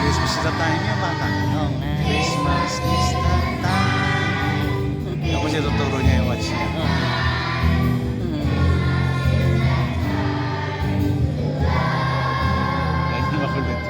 Christmas is the time yung bata. Oo nga. Christmas is the time. Tapos ituturo niya yung watch niya. Oo. Hindi makulit.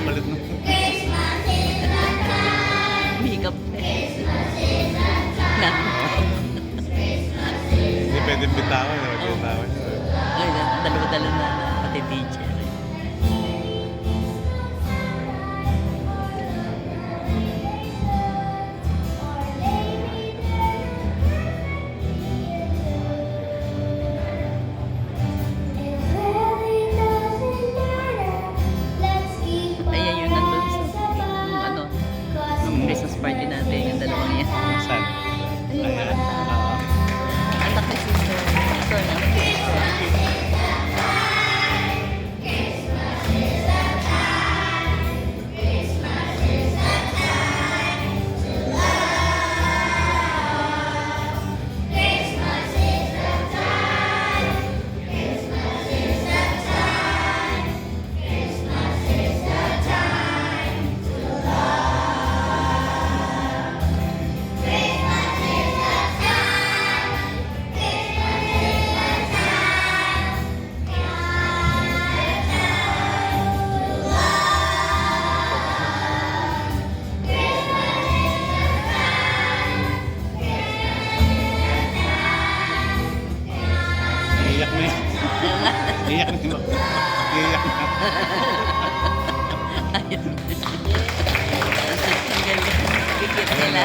Malit na. Makeup. Hindi pwedeng bitawan. Bitawan. Ay, dalawa-dalawa na pati teacher. Ayan yung nandun sa ano, nung Christmas party natin, yung dalawang yan. Saan? Ayan. Anak ni sister. Ito na, anak ni sister. Iyak na yun. Iyak na yun. Iyak na. Ayun. Kikita nila.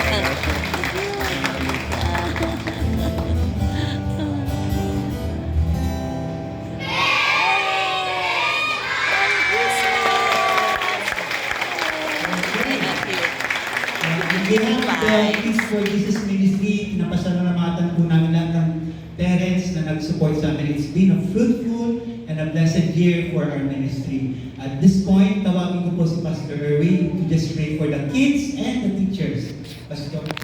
Beginning of the Peace for Jesus Ministry, pinapasalamatan po namin lahat ng parents na nag-support sa amin. It's been a fruitful and a blessed year for our ministry. At this point, tawagin ko po si Pastor Erwin to just pray for the kids and the teachers. Pastor.